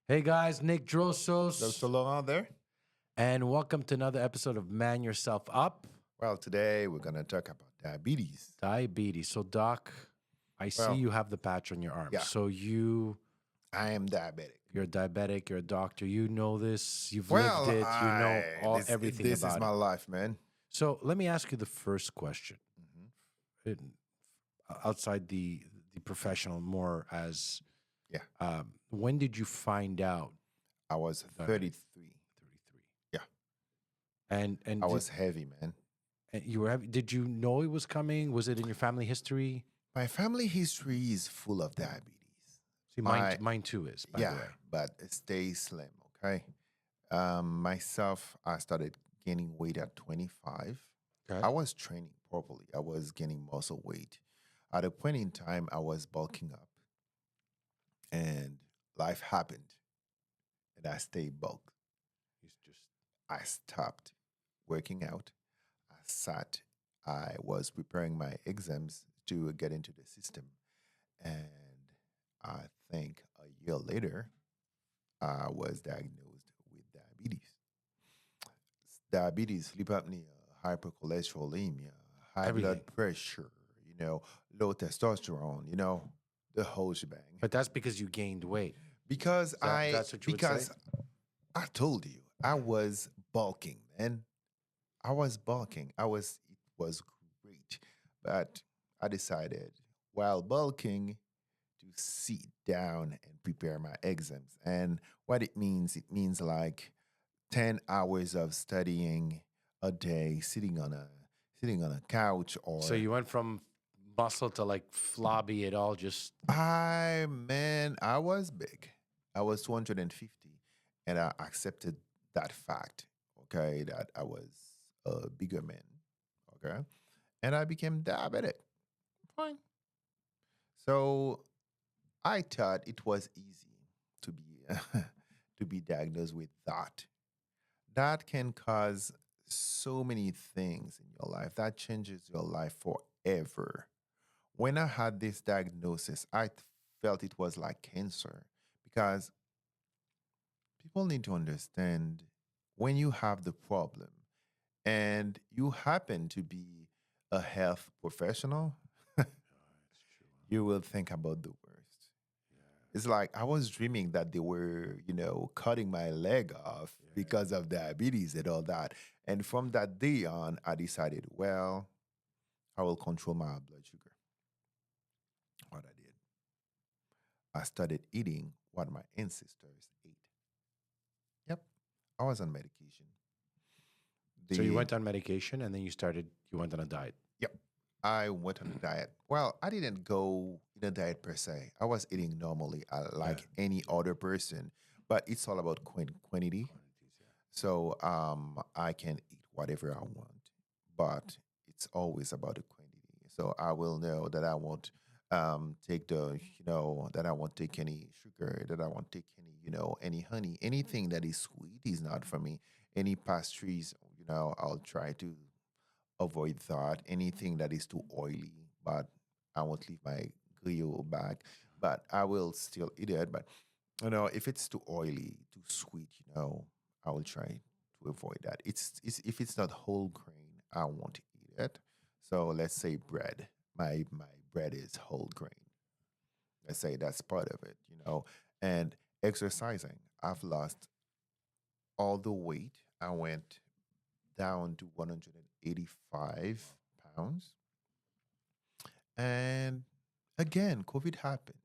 Hey guys, Nick That's Drossos, still on there. and welcome to another episode of Man Yourself Up. Well, today we're going to talk about diabetes. Diabetes. So, Doc, I see Well, you have the patch on your arm. yeah, So I am diabetic. you're a diabetic, you're a doctor, you know this, you've lived Well, it, you know I all this everything this is about my it. life, man. So let me ask you the first question. hmm In- Outside the professional, more as Yeah, when did you find out I was you're diabetic? 33. 33. Yeah, And I was heavy, man. you were did you know it was coming? Was it in your family history? My family history is full of diabetes. See, My mine too is, by the yeah, way. but stay slim, okay? Myself, I started gaining weight at 25. Okay. I was training properly. I was gaining muscle weight. At a point in time, I was bulking up, and life happened, and I stayed bulk. He's just I stopped working out. I sat. I was preparing my exams to get into the system, and I think a year later, I was diagnosed with diabetes. Diabetes, sleep apnea, hypercholesterolemia, high everything. blood pressure, low testosterone, the whole shebang. But that's because you gained weight. Because I That's what you would say? because I told you I was bulking, man. I was bulking. It was great. But I decided while bulking to sit down and prepare my exams. And what it means like 10 hours of studying a day, sitting on a couch. So Or you went from muscle to like flabby it all just I was big. I was 250, and I accepted that fact, okay, that I was a bigger man, okay? And I became diabetic. Fine. So I thought it was easy to be to be diagnosed with that. That can cause so many things in your life. That changes your life forever. When I had this diagnosis, felt it was like cancer because people need to understand when you have the problem and you happen to be a health professional, it's true. you will think about the worst. It's like I was dreaming that they were, cutting my leg off Yeah. because of diabetes and all that. And from that day on, I decided, well, I will control my blood sugar. What I did, I started eating what my ancestors ate. Yep, I was on medication. So you The went on medication and then you went on a diet. Yep, I went on a diet. Well, I didn't go in a diet per se. I was eating normally, Yeah. like any other person, but it's all about quantity. Quantities, yeah. So I can eat whatever I want, but it's always about the quantity. So I will know that I won't take that I won't take any sugar, that I won't take any honey, anything that is sweet is not for me. Any pastries, I'll try to avoid that. Anything that is too oily, but I won't leave my grill back, but I will still eat it. But if it's too oily, too sweet, I will try to avoid that. It's if it's not whole grain, I won't eat it. So let's say bread. My bread is whole grain. Let's say that's part of it. And exercising. I've lost all the weight. I went down to 185 pounds. And again, COVID happened.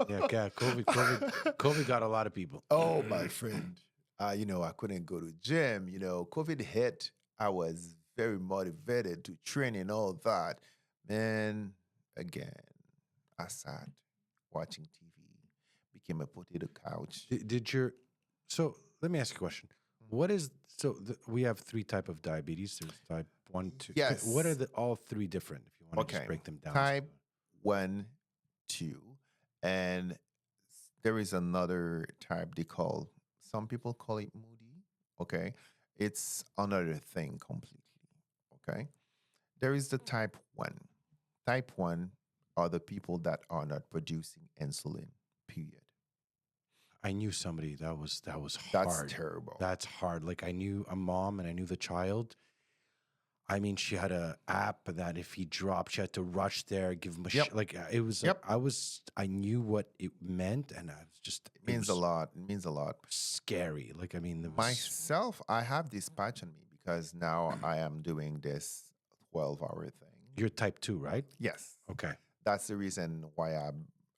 Yeah, COVID got a lot of people. Oh, my friend. I couldn't go to gym. COVID hit. I was very motivated to train and all that. Man, again, I sat watching TV, became a potato couch. Did your so let me ask you a question. Mhm. What is we have three type of diabetes. There's type one, two. What are Yes. the all three different? If you want to just Okay. break them down. Type 1, 2. And there is another type some people call it moody. Okay. It's another thing completely. Okay. There is the type 1. Type 1 are the people that are not producing insulin, period. I knew somebody that was That's hard. terrible. That's hard. Like I knew a mom and I knew the child. I mean, she had a app that if he dropped, she had to rush there, give him a Yep. like it was like Yep. I knew what it meant, and I was just It it means a was lot. It means a lot. scary. Like I mean, there was Myself, I have this patch on me because now I am doing this 12-hour thing. you're type 2, right? Yes. Okay. That's the reason why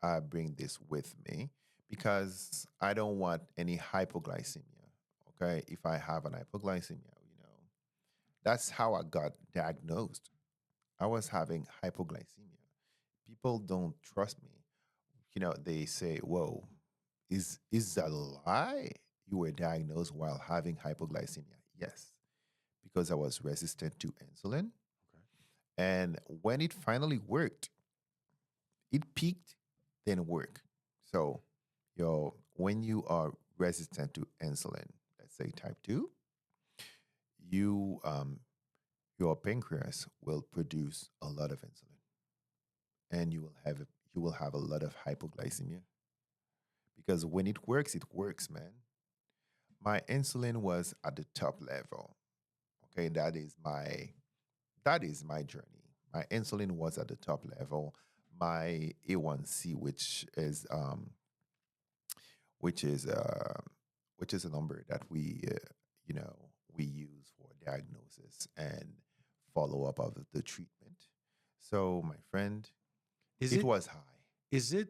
I bring this with me because I don't want any hypoglycemia. Okay. If I have an hypoglycemia, that's how I got diagnosed. I was having hypoglycemia. People don't trust me. They say, "Whoa, is that a lie? You were diagnosed while having hypoglycemia?" Yes, because I was resistant to insulin. Okay. And when it finally worked, it peaked, then worked. So, when you are resistant to insulin, let's say type 2, you your pancreas will produce a lot of insulin, and you will have a lot of hypoglycemia because when it works, man. My insulin was at the top level. Okay, that is my journey. My insulin was at the top level. My A1C, which is uh, which is a number that you know we use for diagnosis and follow up of the treatment. So, my friend, Is it it was high. is it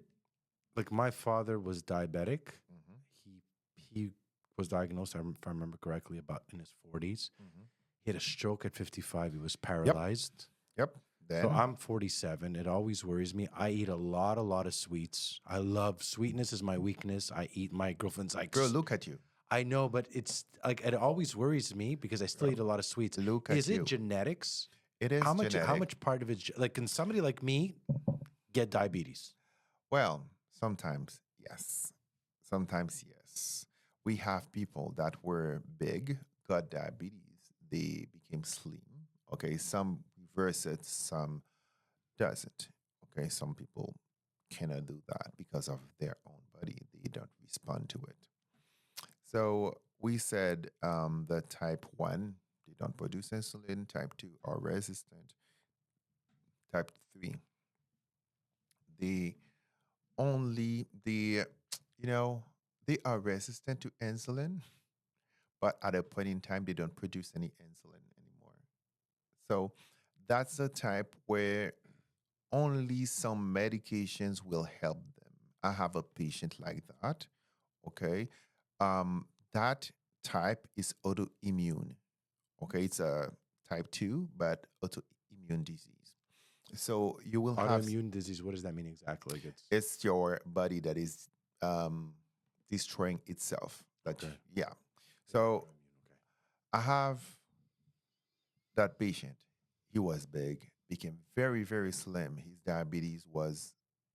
like my father was diabetic? Hmm. He he was diagnosed, if I remember correctly, about in his 40s. Hmm. He had a stroke at 55. He was Yep. paralyzed. Yep. So Then, I'm 47. It always worries me. I eat a lot of sweets. I love sweetness is my weakness. I eat my girlfriend's like girl, look at you. I know, but it's like it always worries me because I still eat Girl, a lot of sweets. look Is at it you. genetics? It is How genetic. much part of it like can somebody like me get diabetes? Well, sometimes yes. Sometimes yes. We have people that were big, got diabetes, they became slim. Okay, some reverse it, some doesn't. Okay, some people cannot do that because of their own body. They don't respond to it. So we said the type 1, they don't produce insulin, type 2 are resistant, type 3, they you know, they are resistant to insulin, but at a point in time, they don't produce any insulin anymore. So that's the type where only some medications will help them. I have a patient like that. Okay. That type is autoimmune. Okay. It's a type 2, but autoimmune disease. So you will have Autoimmune disease, what does that mean exactly? Like it's your body that is um, destroying itself. okay. Yeah. Yeah, So autoimmune, okay. I have that patient. He was big, became very, very slim. His diabetes was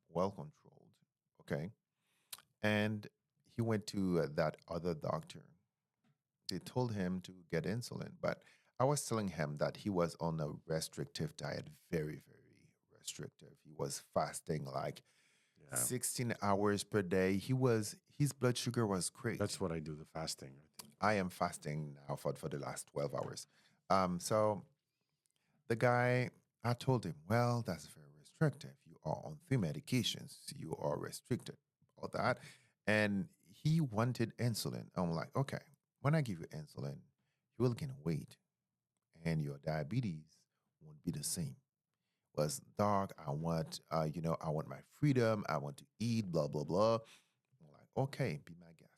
well controlled. Okay. And he went to that other doctor. They told him to get insulin, but I was telling him that he was on a restrictive diet, very, very restrictive. He was fasting like Yeah. 16 hours per day. His blood sugar was great. That's what I do, the fasting. I think. I am fasting now for the last 12 hours. So the guy, I told him, well, that's very restrictive. You are on 3 medications. You are restricted, all that. And he wanted insulin. I'm like, okay, when I give you insulin, you will gain weight and your diabetes won't be the same. Was dog, I want my freedom. I want to eat, blah, blah, blah. I'm like, okay, be my guest.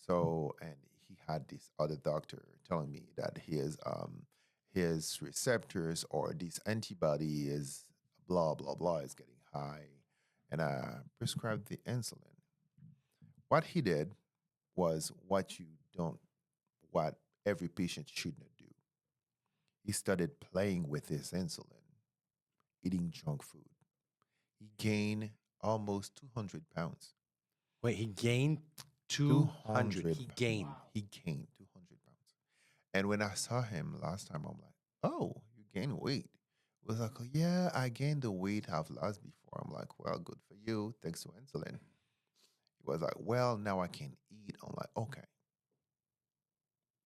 So, and he had this other doctor telling me that his receptors or this antibody is blah blah blah is getting high, and I prescribed the insulin. What he did was what every patient should not do. He started playing with his insulin, eating junk food. He gained almost 200 pounds. Wait, he gained 200. 200. He gained. He gained 200 pounds. And when I saw him last time, I'm like, oh, you gained weight. He was like, oh, yeah, I gained the weight I've lost before. I'm like, well, good for you. Thanks to insulin. He was like, well, now I can eat. I'm like, okay,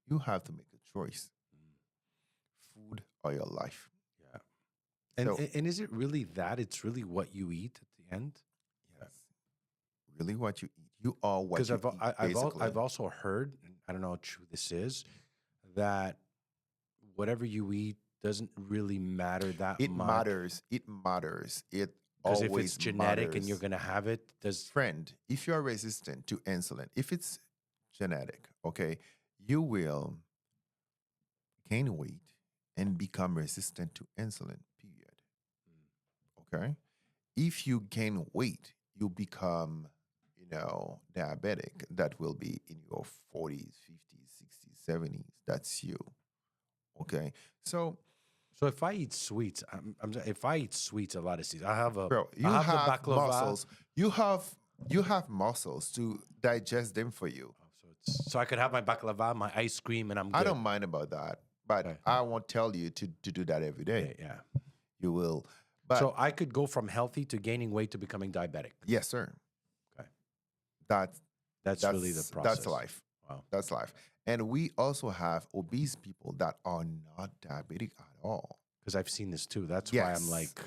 you have to make a choice, Mm, food or your life. yeah. So, And is it really that? It's really what you eat at the end? yes, really what you eat. You are what Because you eat, basically. I've also heard, and I don't know how true this is, that whatever you eat doesn't really matter that It much. matters. It matters. It Because if it's always genetic and you're matters. gonna have it, does Friend, if you're resistant to insulin, if it's genetic, okay, you will gain weight and become resistant to insulin, period. Okay. If you gain weight, you become, diabetic. That will be in your 40s, 50s, 60s, 70s. That's you. Okay. So, so if I eat sweets, if I eat sweets a lot of seeds, bro, I you have the have baklava. muscles. You have muscles to digest them for you. Oh, so I could have my baklava, my ice cream, and I'm I good. don't mind about that, but Okay. I won't tell you to do that every day. Yeah, yeah. You will. But So I could go from healthy to gaining weight to becoming diabetic. yes, sir. Okay. That's That's really the that's process. life. Wow. That's life. And we also have obese people that are not diabetic at all. Because I've seen this too. That's why I'm Yes. like,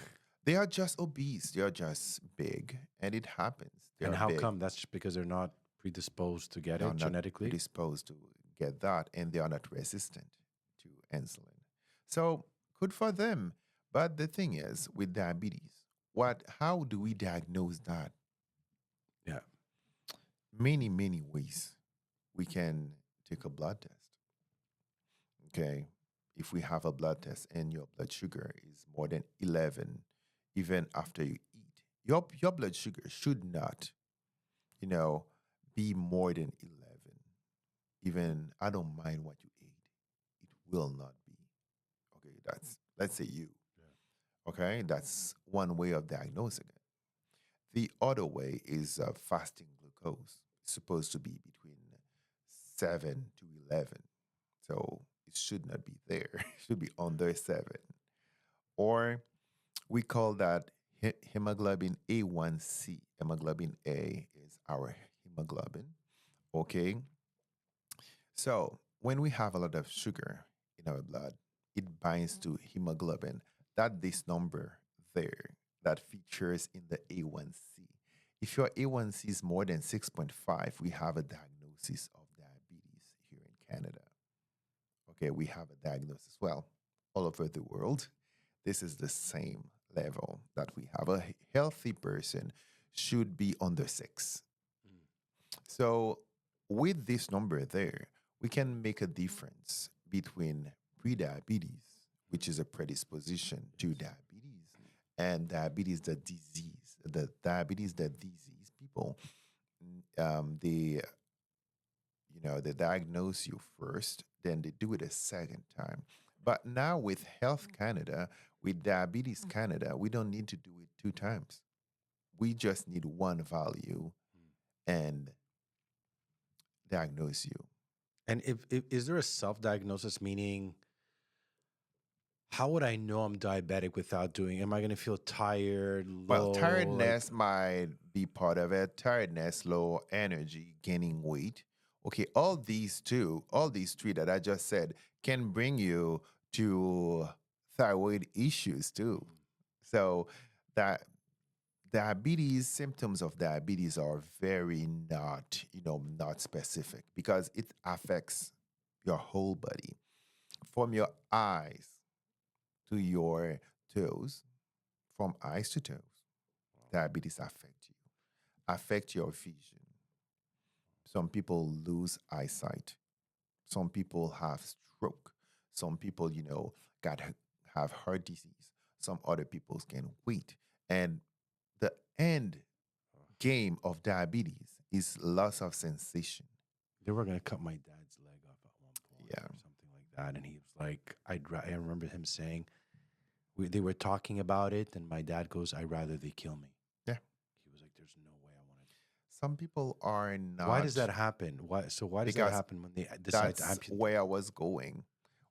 They are just obese. They are just big. And it happens. They and are how big. come? That's just because they're not predisposed to get They are it not genetically. predisposed to get that, and they are not resistant to insulin. So good for them. But the thing is, with diabetes, how do we diagnose that? Yeah. Many, many ways. We can take a blood test. Okay. If we have a blood test and your blood sugar is more than 11, even after you eat, your blood sugar should not, you know, be more than 11. Even I don't mind what you ate, it will not be. Okay. Let's say you. Okay. That's one way of diagnosing it. The other way is fasting glucose. It's supposed to be between 7 to 11. So it should not be there. It should be under 7. Or we call that hemoglobin A1C. Hemoglobin A is our hemoglobin. Okay. So when we have a lot of sugar in our blood, it binds to hemoglobin. That this number there that features in the A1C. If your A1C is more than 6.5, we have a diagnosis of diabetes here in Canada. Okay, we have a diagnosis. Well, all over the world, this is the same level that we have. A healthy person should be under 6. Mm. So, with this number there, we can make a difference between prediabetes, which is a predisposition to diabetes, and diabetes, the disease. The diabetes, the disease, people, they diagnose you first, then they do it a second time. But now with Health Canada, with Diabetes Canada, we don't need to do it 2 times. We just need one value and diagnose you. And if is there a self-diagnosis, meaning how would I know I'm diabetic without doing? Am I going to feel tired, Well, low? Like, tiredness might be part of it. Tiredness, low energy, gaining weight. Okay, all these three that I just said can bring you to thyroid issues too. So that diabetes symptoms of diabetes are very not specific because it affects your whole body from your eyes to your toes, from eyes to toes. Diabetes affect your vision. Some people lose eyesight. Some people have stroke. Some people, got have heart disease. Some other people can wait. And the end game of diabetes is loss of sensation. they were going to cut my dad's leg off at one point Yeah. or something like that, and he was like, I remember him saying, they were talking about it, and my dad goes, "I'd rather they kill me." Yeah. He was like, "There's no way I want to." Some people are Why does not, that happen? Why does that because happen when they decide to that's amputate? where I was going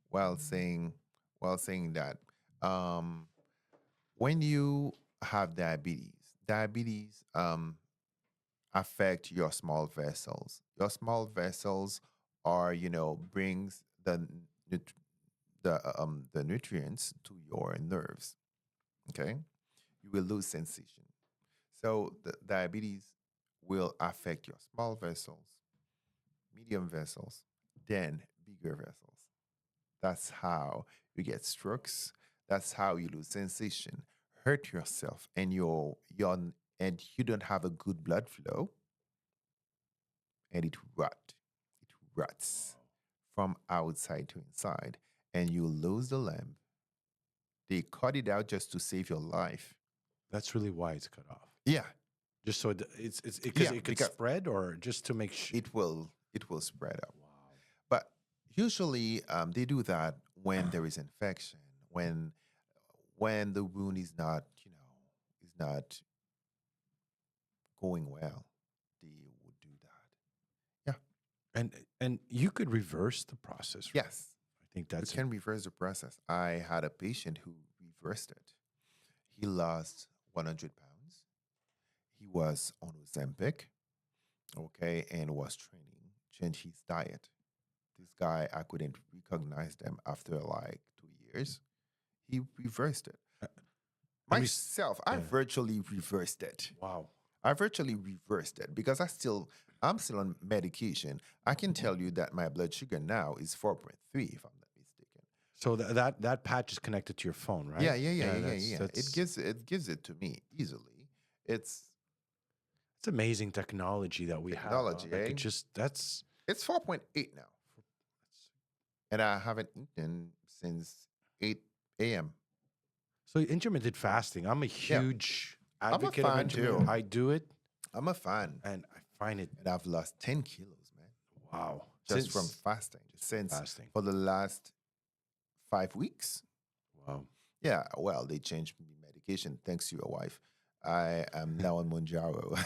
while saying that um, when you have diabetes, affect your small vessels. Your small vessels are, brings nut- the nutrients to your nerves. Okay, you will lose sensation. So the diabetes will affect your small vessels, medium vessels, then bigger vessels. That's how you get strokes. That's how you lose sensation, hurt yourself, and and you don't have a good blood flow, and it rots from outside to inside, and you lose the limb. They cut it out just to save your life. That's really why it's cut off. Yeah, Just so it's because yeah, it could because spread, or just to make sure. it will spread out. Wow. But usually, they do that when there is infection, when the wound is not going well. They would do that. Yeah. And you could reverse the process, right? Yes. I think You that's can reverse the process. I had a patient who reversed it. He lost 100 pounds. He was on Ozempic, okay, and was training, changed his diet. This guy, I couldn't recognize them after like 2 years. He reversed it. uh, let me Myself, I yeah. virtually reversed it. Wow. I virtually reversed it because I'm still on medication. I can tell you that my blood sugar now is 4.3, if I'm not mistaken. So that patch is connected to your phone, right? Yeah, yeah, yeah, yeah, yeah, That's yeah. It gives it to me easily. It's it's amazing technology that we have. technology, Like eh? it just that's It's 4.8 now, and I haven't eaten since 8 a.m. so intermittent fasting. I'm a Yeah, huge I'm a advocate of fan intermittent. too. I do it, I'm a fan, and I find it and I've lost 10 kilos, man, wow just from since fasting. just from Since fasting. for the last 5 weeks. Wow. Yeah, well, they changed me medication thanks to your wife. I am now on Monjaro.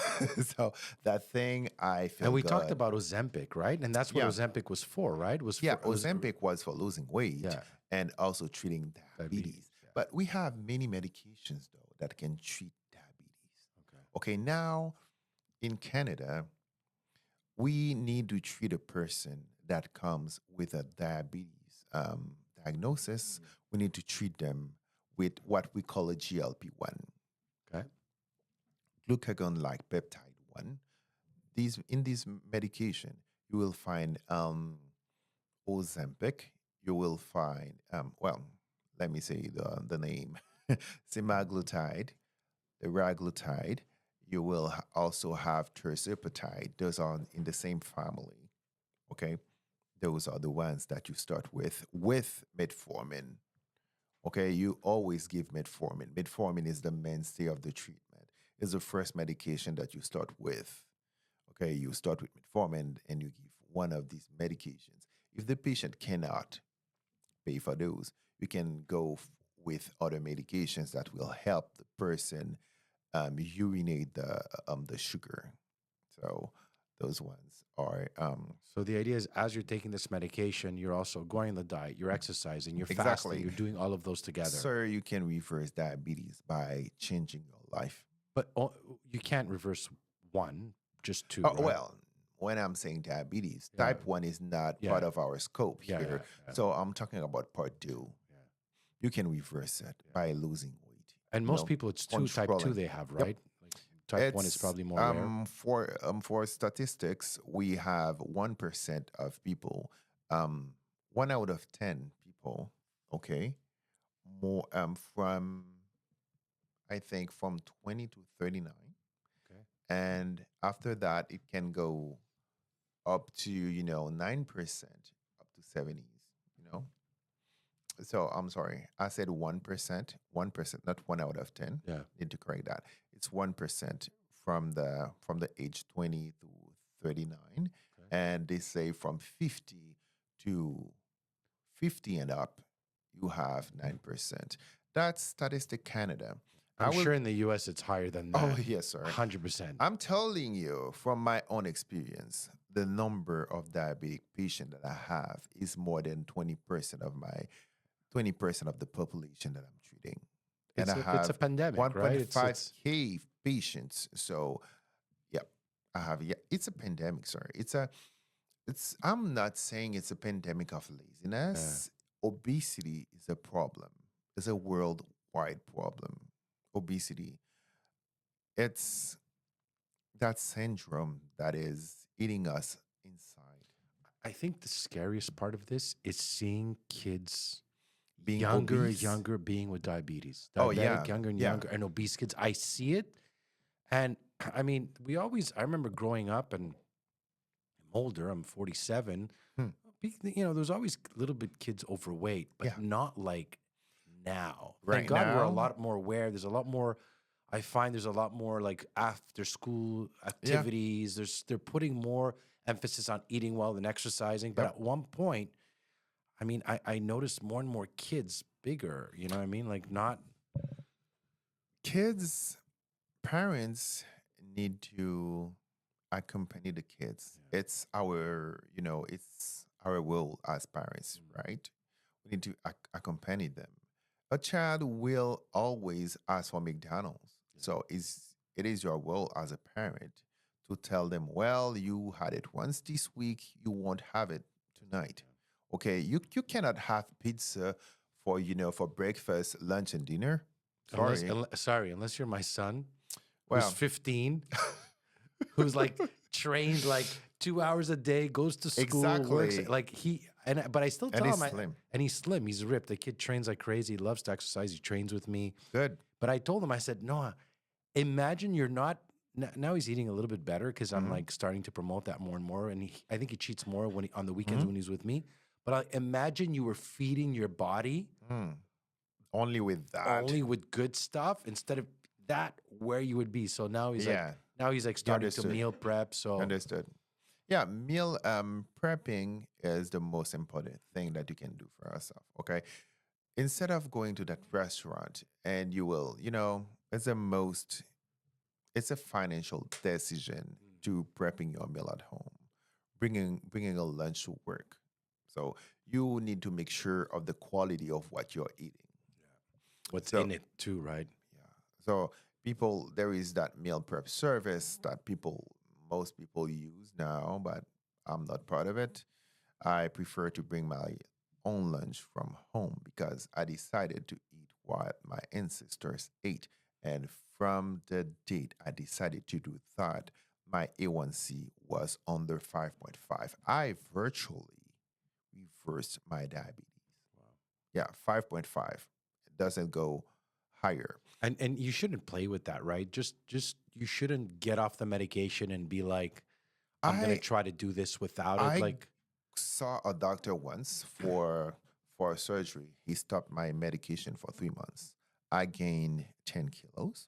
So that thing, I And feel we talked good. about Ozempic, right? And that's what Yeah, Ozempic was for, right? Was yeah. for Ozempic was for losing weight yeah, and also treating diabetes. diabetes. Yeah. But we have many medications, though, that can treat diabetes. Okay. Okay, now in Canada, we need to treat a person that comes with a diabetes diagnosis. Mhm. We need to treat them with what we call a GLP-1, Okay. glucagon like peptide 1. These in this medication, you will find Ozempic. You will find well, let me say the name, semaglutide, the raglutide. You will also have tirzepatide. Those are in the same family. Okay, those are the ones that you start with metformin. Okay, you always give metformin. Metformin is the mainstay of the treatment. It's the first medication that you start with. Okay, you start with metformin and you give one of these medications. If the patient cannot pay for those, you can go with other medications that will help the person urinate the sugar. So those ones are So the idea is, as you're taking this medication, you're also going on the diet, you're exercising, you're fasting, exactly. you're doing all of those together. Sir, you can reverse diabetes by changing your life. But you can't reverse one, just two, Oh, right? well, when I'm saying diabetes, Yeah. type 1 is not Yeah. part of our scope Yeah, here. yeah. So I'm talking about part 2. Yeah. You can reverse it Yeah. by losing weight. And You most know, people, it's type 2 controlling. they have, Yep. right? Like type 1 is It's probably more rare. for statistics, we have 1% of people, 1 out of 10 people, okay, more from I think from 20 to 39. Okay. And after that, it can go up to 9%, up to 70s. You know, so I'm sorry, I said 1%, not 1 out of 10. Yeah. Need to correct that. It's 1% from the age 20 to 39, Okay. and they say from to 50 and up, you have 9%. That's Statistic Canada. I I'm will. sure in the US it's higher than Oh that. yes, sir. 100%. I'm telling you from my own experience, the number of diabetic patients that I have is more than 20% of the population that I'm treating. And I It's a have pandemic, right? 1.5K patients. So, yeah, I have. Yeah, it's a pandemic. Sorry, it's. I'm not saying it's a pandemic of Yeah. laziness. Obesity is a problem. It's a worldwide problem. Obesity. It's that syndrome that is eating us inside, I think the scariest part of this is seeing kids being younger and obese. younger being with diabetes, Oh yeah, diabetic, younger and yeah. younger, and obese kids. I see it. And I mean, I remember growing up and I'm older, I'm 47. Hmm. There's always little bit kids overweight, but Yeah. not like now. Thank Right God we're a now, lot more aware. There's a lot more, I find there's a lot more like after school yeah. activities. They're putting more emphasis on eating well and exercising. But Yep. at one point, I mean, I noticed more and more kids bigger, you know what I mean? Like not, Kids, parents need to accompany the kids. It's our, it's our role as parents, right? We need to accompany them. A child will always ask for McDonald's. So it is your role as a parent to tell them, well, you had it once this week, you won't have it tonight. Okay, you cannot have pizza for for breakfast, lunch, and dinner. Sorry. unless you're my son who's Well, 15, who's like trained like 2 hours a day, goes to school, works exactly. like but I still And tell it's him, slim. and he's slim, he's ripped. The kid trains like crazy, he loves to exercise, he trains with me. Good. But I told him, I said, Noah, imagine you're not. Now he's eating a little bit better because I'm Hmm. like starting to promote that more and more. And I think he cheats more on the weekends Hmm. when he's with me. But imagine you were feeding your body Hmm. Only with that. only with good stuff instead of that, where you would be. So Yeah, now he's like you starting to understood. meal prep. So Understood. Yeah, meal prepping is the most important thing that you can do for yourself. Okay. Instead of going to that restaurant and you will, it's a financial decision to prepping your meal at home, bringing a lunch to work. So you need to make sure of the quality of what you're eating. what's So in it too, right? yeah. So there is that meal prep service that most people use now, but I'm not part of it. I prefer to bring my own lunch from home because I decided to eat what my ancestors ate. And from the date I decided to do that, my A1C was under 5.5. I virtually reversed my diabetes. Yeah, 5.5. It doesn't go higher. And you shouldn't play with that, right? Just you shouldn't get off the medication and be like, I'm gonna I try to do this without it. I Like, saw a doctor once for surgery. He stopped my medication for 3 months. I gained 10 kilos.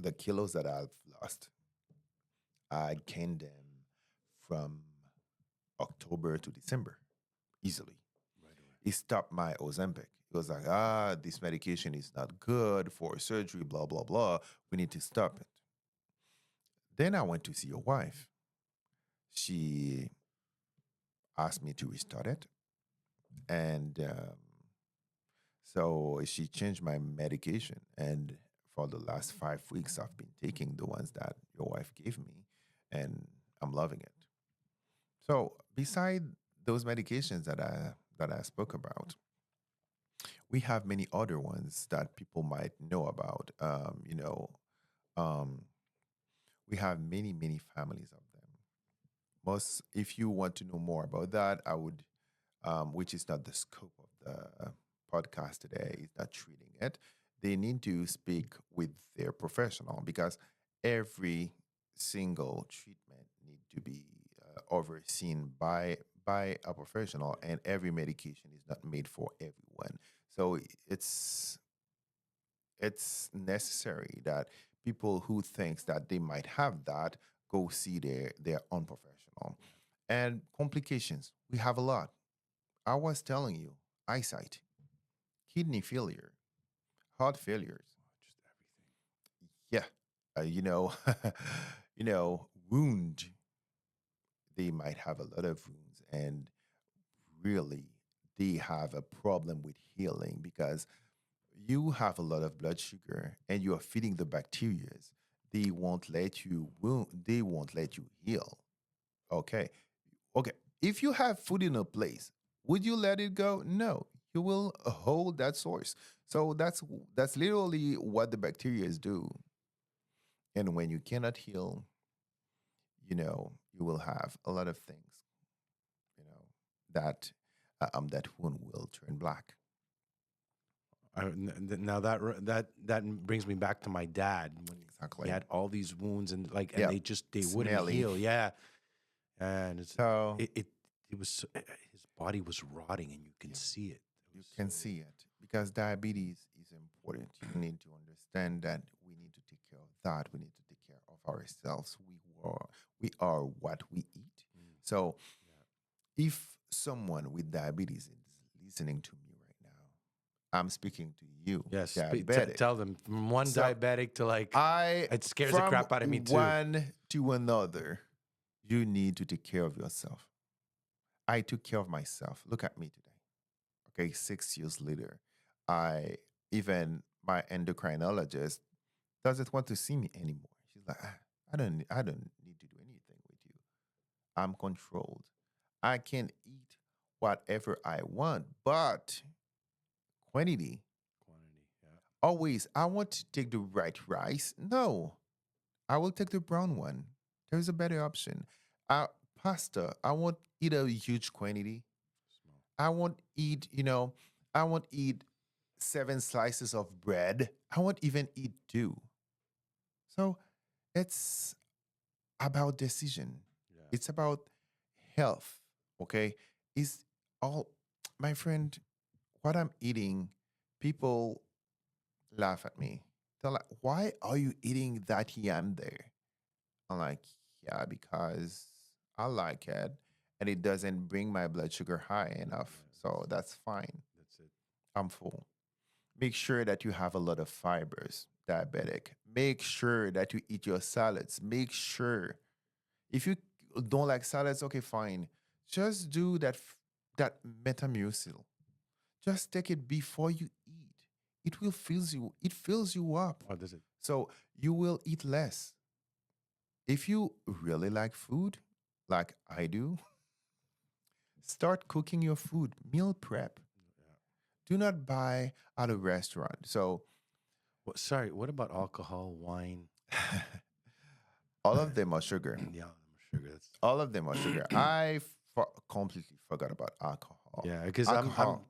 The kilos that I've lost, I gained them from October to December easily. right away. He stopped my Ozempic. He was like, this medication is not good for surgery, blah, blah, blah. We need to stop it. Then I went to see your wife. She asked me to restart it. And so she changed my medication. And for the last 5 weeks, I've been taking the ones that your wife gave me, and I'm loving it. So beside those medications that I spoke about, we have many other ones that people might know about. Um, we have many families of them. Most, if you want to know more about that, I would, which is not the scope of the podcast today, is not treating it. They need to speak with their professional because every single treatment need to be overseen by a professional, and every medication is not made for everyone. So it's necessary that people who thinks that they might have that go see their own professional. And complications, we have a lot. I was telling you, eyesight, kidney failure, heart failures. Just everything. Yeah, wound. They might have a lot of wounds, and really, they have a problem with healing because you have a lot of blood sugar and you are feeding the bacteria. they won't let you they won't let you heal. Okay. Okay. If you have food in a place, would you let it go? No. You will hold that source. So that's literally what the bacteria do. And when you cannot heal, you will have a lot of things, you know, that that wound will turn black. Now that brings me back to my dad when he Exactly. had all these wounds and Yeah. they wouldn't Smelly. heal. Yeah, and So it was his body was rotting and you can yeah, see it. It you was can so see it because diabetes is important. You need to understand that we need to take care of that. We need to take care of ourselves. We are what we eat. mm, So yeah. if someone with diabetes is listening to me right now, I'm speaking to you, Yes, diabetic. tell them from one So diabetic to like I, it scares the from crap out of me too. one to another, you need to take care of yourself. I took care of myself. Look at me today. Okay, 6 years later, I even my endocrinologist doesn't want to see me anymore. She's like, I don't need to do anything with you. I'm controlled. I can eat whatever I want, but quantity. Quantity, yeah. Always, I want to take the right rice. No, I will take the brown one. There's a better option. Uh, Pasta, I won't eat a huge quantity. Smell. I won't eat, I won't eat 7 slices of bread. I won't even eat two. So it's about decision. Yeah. It's about health. Okay. Is all, my friend, what I'm eating, people laugh at me. They're like, why are you eating that yam there? I'm like, yeah, because I like it and it doesn't bring my blood sugar high enough. Yeah, So that's fine. that's it. I'm full. Make sure that you have a lot of fibers, diabetic. Make sure that you eat your salads. Make sure if you don't like salads, okay, fine. Just do that metamucil. Just take it before you eat. It fills you up. Oh, does it? So you will eat less. If you really like food, like I do, start cooking your food, meal prep. Yeah. Do not buy at a restaurant. So Well, sorry. What about alcohol, wine? all of them are sugar. Yeah, sugar. That's All of them are sugar. I completely forgot about alcohol. yeah. Because Alcohol.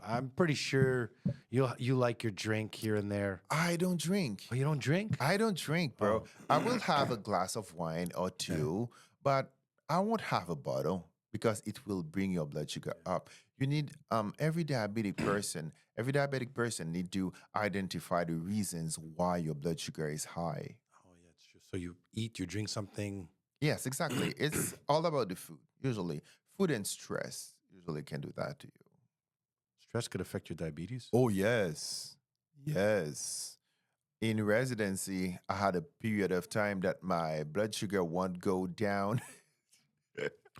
I'm pretty sure you like your drink here and there. I don't drink. Oh, you don't drink? I don't drink, bro. Oh, I will have a glass of wine or yeah. two, but I won't have a bottle because it will bring your blood sugar Yeah. up. You need every diabetic person need to identify the reasons why your blood sugar is high. Oh, yeah, it's true. So you drink something. Yes, exactly. It's all about the food. Usually, food and stress usually can do that to you. Stress could affect your diabetes Oh, yes. Yes. In residency, I had a period of time that my blood sugar won't go down.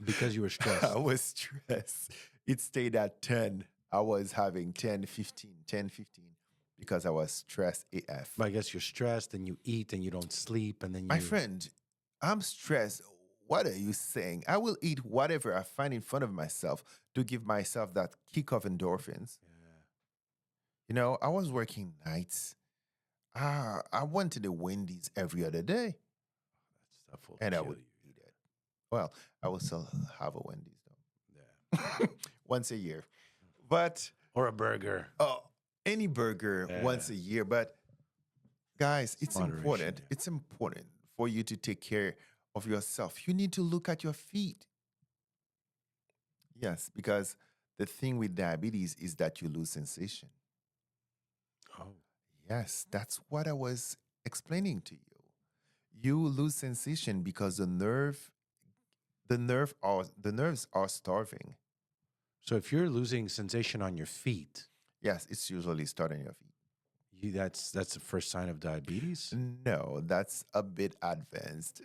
because you were I stressed. was stressed. It stayed at 10. I was having 10, 15, 10, 15 because I was stressed AF. But I guess you're stressed and you eat and you don't sleep and then My you. friend, I'm stressed. What are you saying? I will eat whatever I find in front of myself to give myself that kick of endorphins. Yeah, I was working nights. I went to the Wendy's every other day that stuff will and I kill would you. eat it. Well, I will still have a Wendy's Yeah. though. Once a year. But Or a burger. oh, any burger Yeah. once a year. But guys, It's moderation. Yeah. It's important for you to take care of yourself. You need to look at your feet. Yes, because the thing with diabetes is that you lose sensation. Oh. Yes, that's what I was explaining to you. You lose sensation because the nerves are starving. So if you're losing sensation on your feet, Yes, it's usually starting your feet. that's the first sign of diabetes. No, that's a bit advanced.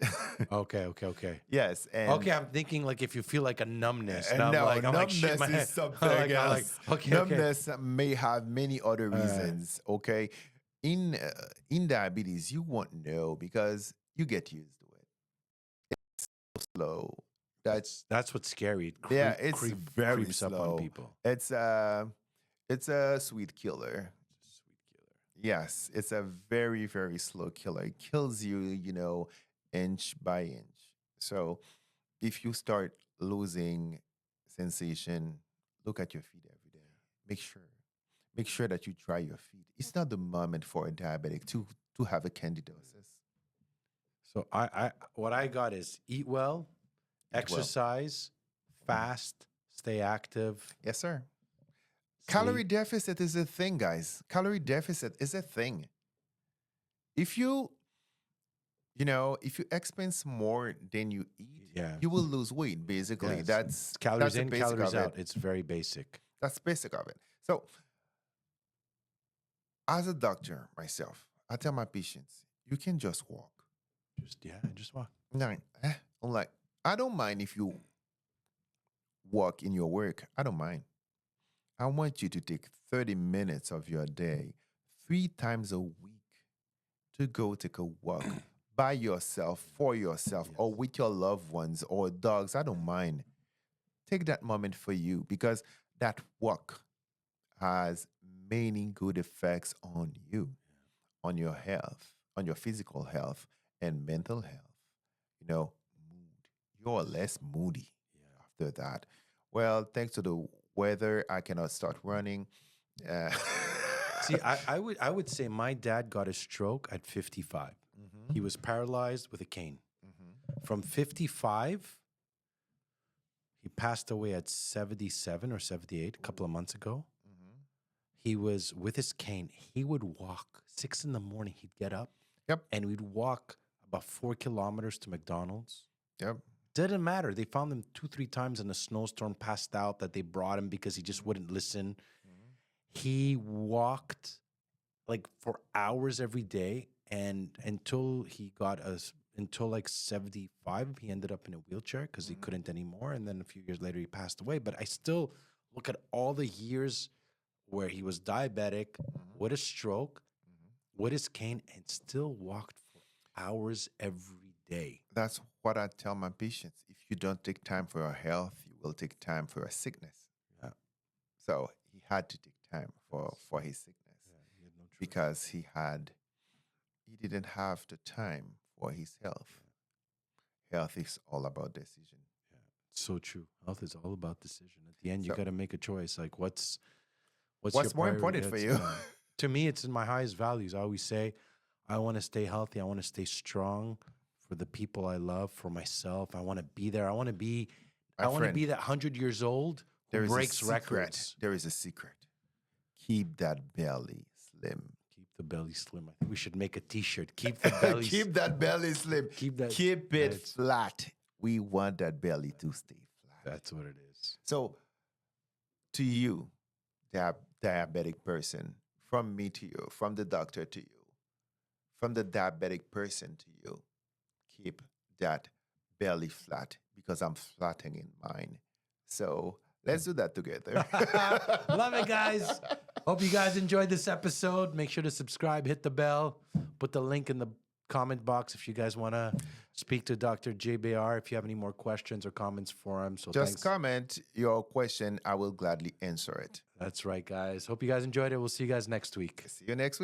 Okay, okay, okay. Yes, and Okay, I'm thinking like if you feel like a numbness, and no, I'm like shit my numbness is head. something I'm like else. okay, okay. Numbness may have many other Uh, reasons. Okay, in diabetes, you won't know because you get used to it. It's so slow. That's That's what's scary. It yeah, it's very creeps up on slow. people. It's a sweet killer. It's a sweet killer. Yes, it's a very, very slow killer. It kills you, inch by inch. So if you start losing sensation, look at your feet every day. Make sure. Make sure that you try your feet. It's not the moment for a diabetic to have a candidosis. So what I got is eat well, Eat well. exercise, fast, stay active, Yes, sir. Calorie sleep. deficit is a thing, guys. Calorie deficit is a thing. If if you expense more than you eat, Yeah. you will lose weight. Basically, Yes. that's Calories the in, basic calories of it. out. It's very basic. That's basic of it. So, as a doctor myself, I tell my patients, you can just walk. Just walk. No, I'm like, I don't mind if you walk in your work. I don't mind. I want you to take 30 minutes of your day, 3 times a week, to go take a walk by yourself, for yourself, or Yes. with your loved ones or dogs. I don't mind. Take that moment for you because that walk has many good effects on you, on your health, on your physical health and mental health. Mood. You're less moody Yeah. after that. Well, thanks to the weather, I cannot start running. Uh, See, I would say my dad got a stroke at 55. He Mhm, was paralyzed with a cane. mhm, From 55, he passed away at 77 or 78 a couple of months ago. mhm. He was with his cane. He would walk 6 in the morning. He'd get up Yep, and we'd walk about 4 kilometers to McDonald's. yep. Didn't matter. They found him 2, 3 times in a snowstorm, passed out, that they brought him because he just wouldn't listen. Mhm. He walked like for hours every day, and until like 75, he ended up in a wheelchair because he Mhm. couldn't anymore. And then a few years later, he passed away. But I still look at all the years where he was diabetic, Mhm. with a stroke, Mhm. with his cane, and still walked for hours every day. That's what I tell my patients. If you don't take time for your health, you will take time for your sickness. Yeah, So he had to take time for yes. his sickness Yeah, he had no choice. because he didn't have the time for his health. Health is all about decision. Yeah, it's so true. Health is all about decision. At the end, you So got to make a choice. Like, what's your what's more priority? important for you? To me, it's in my highest values. I always say, I want to stay healthy. I want to stay strong for the people I love, for myself. I want to be there. I want to be. My I want to friend, be that 100 years old who there is a breaks secret. records. There is a secret. Keep that belly slim. Keep the belly slim. I think we should make a T-shirt. Keep the belly. Keep that belly slim. Keep that. Keep it That's, flat. We want that belly to stay flat. that's what it is. So, to you, diabetic person, from me to you, from the doctor to you, from the diabetic person to you, keep that belly flat because I'm flattening mine. So, let's do that together. Love it, guys. Hope you guys enjoyed this episode. Make sure to subscribe, hit the bell, put the link in the comment box if you guys want to speak to Dr. JBR, if you have any more questions or comments for him. So Just thanks. comment your question. I will gladly answer it. That's right, guys. Hope you guys enjoyed it. We'll see you guys next week. See you next week.